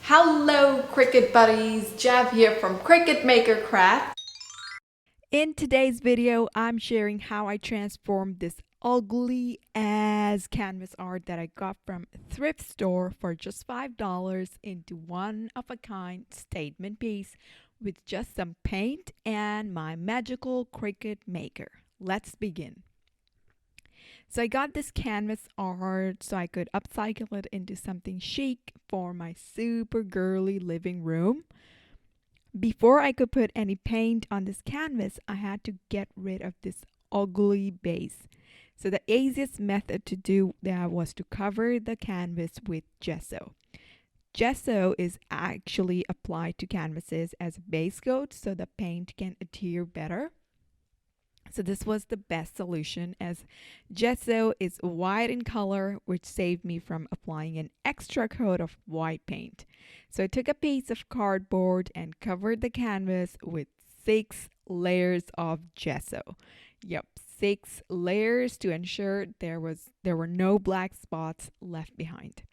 Hello Cricut buddies, Jeff here from Cricut Maker Craft. In today's video, I'm sharing how I transformed this ugly as canvas art that I got from a thrift store for just $5 into one of a kind statement piece with just some paint and my magical Cricut Maker. Let's begin. So I got this canvas art so I could upcycle it into something chic for my super girly living room. Before I could put any paint on this canvas, I had to get rid of this ugly base. So the easiest method to do that was to cover the canvas with gesso. Gesso is actually applied to canvases as a base coat so the paint can adhere better. So this was the best solution, as gesso is white in color, which saved me from applying an extra coat of white paint. So I took a piece of cardboard and covered the canvas with 6 layers of gesso. Yep, 6 layers to ensure there were no black spots left behind.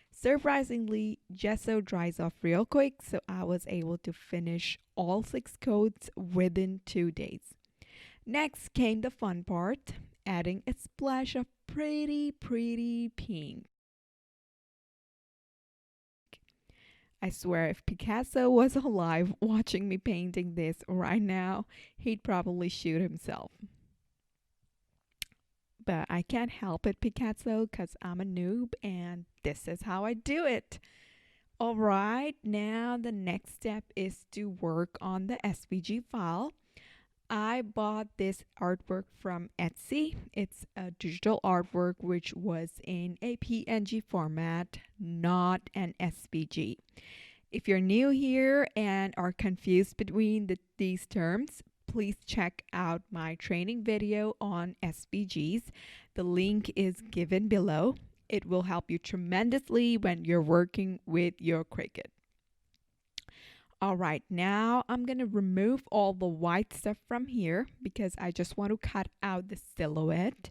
Surprisingly, gesso dries off real quick, so I was able to finish all 6 coats within 2 days. Next came the fun part, adding a splash of pretty pink. I swear if Picasso was alive watching me painting this right now, he'd probably shoot himself. But I can't help it, Picasso, because I'm a noob and this is how I do it. Alright, now the next step is to work on the SVG file. I bought this artwork from Etsy. It's a digital artwork which was in a PNG format, not an SVG. If you're new here and are confused between these terms, please check out my training video on SVGs. The link is given below. It will help you tremendously when you're working with your Cricut. Alright, now I'm going to remove all the white stuff from here because I just want to cut out the silhouette.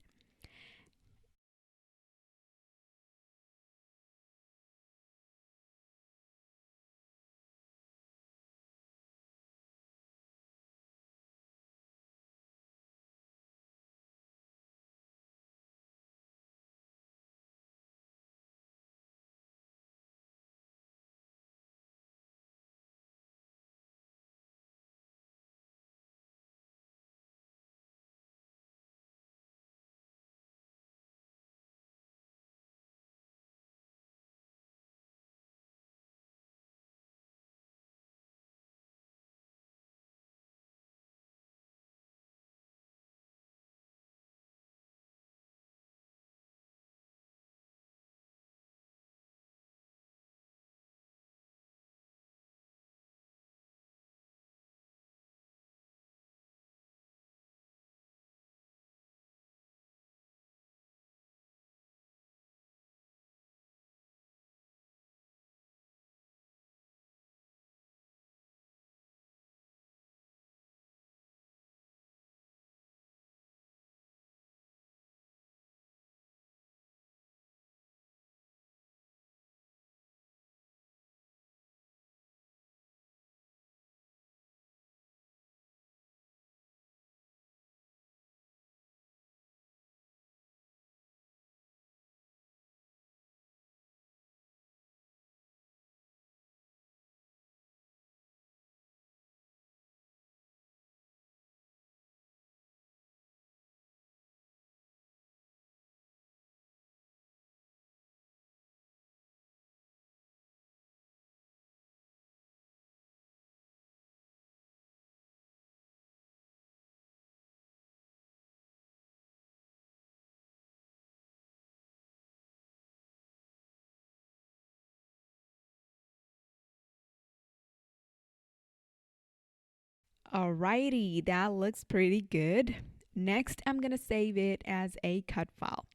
Alrighty, that looks pretty good. Next, I'm going to save it as a cut file.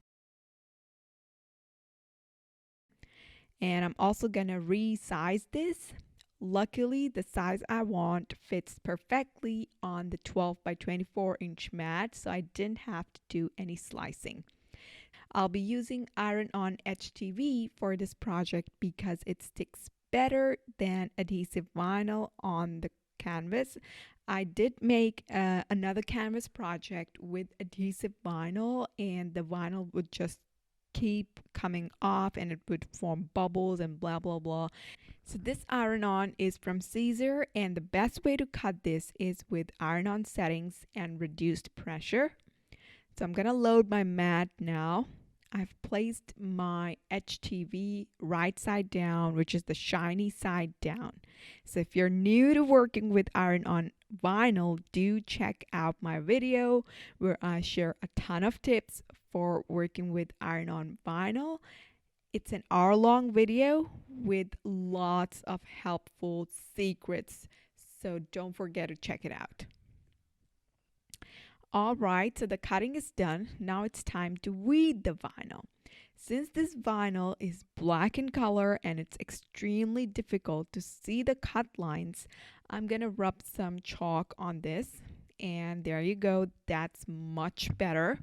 And I'm also going to resize this. Luckily, the size I want fits perfectly on the 12 by 24 inch mat, so I didn't have to do any slicing. I'll be using iron-on HTV for this project because it sticks better than adhesive vinyl on the canvas. I did make another canvas project with adhesive vinyl, and the vinyl would just keep coming off and it would form bubbles and blah blah blah. So this iron-on is from Caesar, and the best way to cut this is with iron-on settings and reduced pressure. So I'm gonna load my mat now. I've placed my HTV right side down, which is the shiny side down. So if you're new to working with iron-on vinyl, do check out my video where I share a ton of tips for working with iron-on vinyl. It's an hour-long video with lots of helpful secrets, so don't forget to check it out. All right, so the cutting is done. Now it's time to weed the vinyl. Since this vinyl is black in color and it's extremely difficult to see the cut lines, I'm gonna rub some chalk on this, and there you go. That's much better.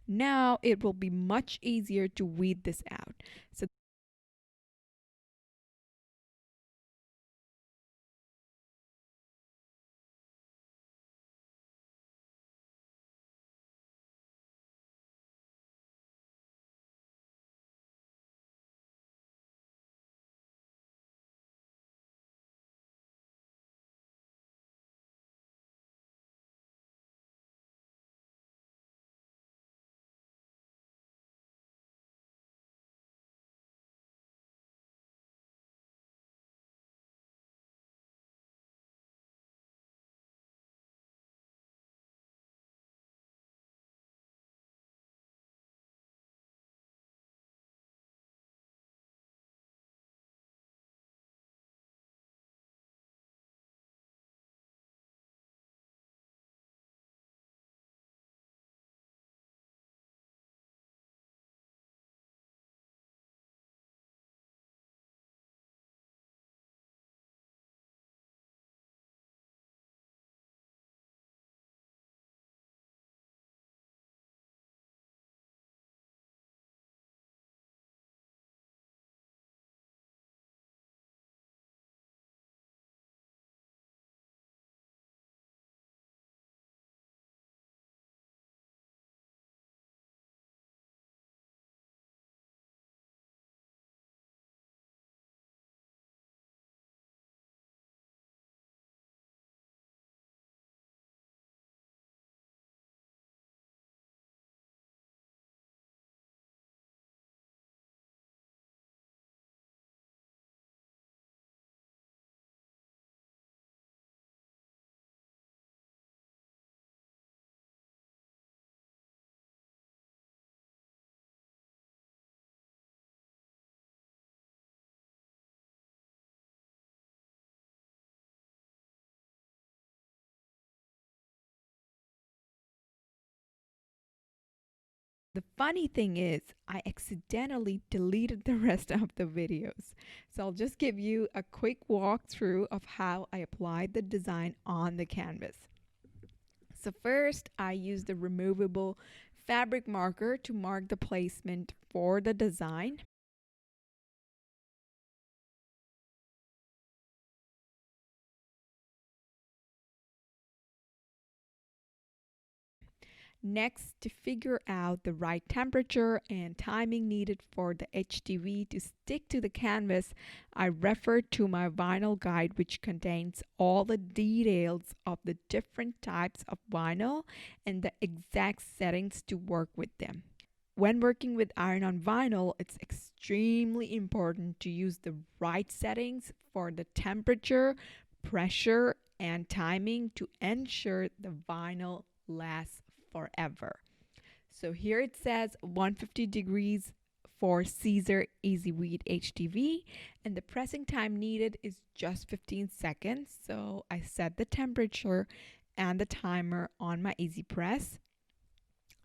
Now it will be much easier to weed this out. So the funny thing is, I accidentally deleted the rest of the videos. So I'll just give you a quick walkthrough of how I applied the design on the canvas. So first, I used the removable fabric marker to mark the placement for the design. Next, to figure out the right temperature and timing needed for the HTV to stick to the canvas, I referred to my vinyl guide, which contains all the details of the different types of vinyl and the exact settings to work with them. When working with iron-on vinyl, it's extremely important to use the right settings for the temperature, pressure, and timing to ensure the vinyl lasts forever. So here it says 150 degrees for Caesar Easy Weed HTV, and the pressing time needed is just 15 seconds. So I set the temperature and the timer on my Easy Press.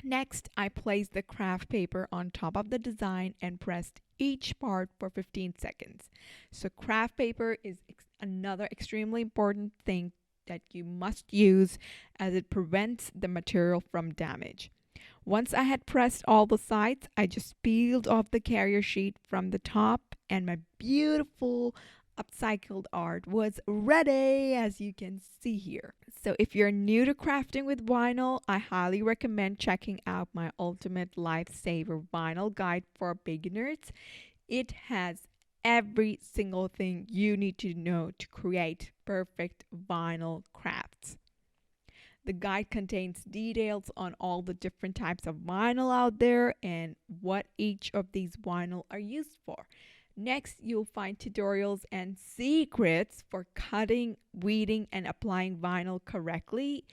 Next, I placed the craft paper on top of the design and pressed each part for 15 seconds. So craft paper is another extremely important thing that you must use, as it prevents the material from damage. Once I had pressed all the sides, I just peeled off the carrier sheet from the top, and my beautiful upcycled art was ready, as you can see here. So if you're new to crafting with vinyl, I highly recommend checking out my Ultimate Lifesaver Vinyl Guide for Beginners. It has every single thing you need to know to create perfect vinyl crafts. The guide contains details on all the different types of vinyl out there and what each of these vinyl are used for. Next, you'll find tutorials and secrets for cutting, weeding, and applying vinyl correctly.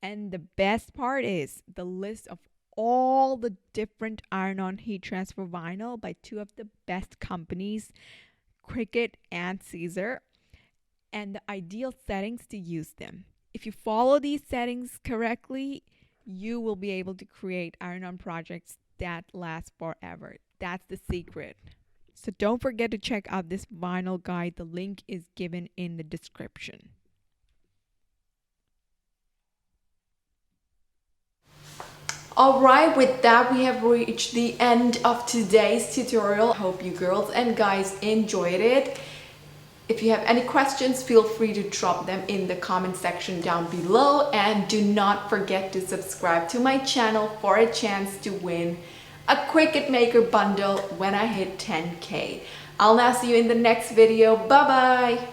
And the best part is the list of all the different iron-on heat transfer vinyl by two of the best companies, CRICUT and Caesar, and the ideal settings to use them. If you follow these settings correctly, you will be able to create iron-on projects that last forever. That's the secret. So don't forget to check out this vinyl guide. The link is given in the description. Alright, with that we have reached the end of today's tutorial. Hope you girls and guys enjoyed it. If you have any questions, feel free to drop them in the comment section down below, and do not forget to subscribe to my channel for a chance to win a Cricut Maker bundle when I hit 10K. I'll now see you in the next video. Bye bye!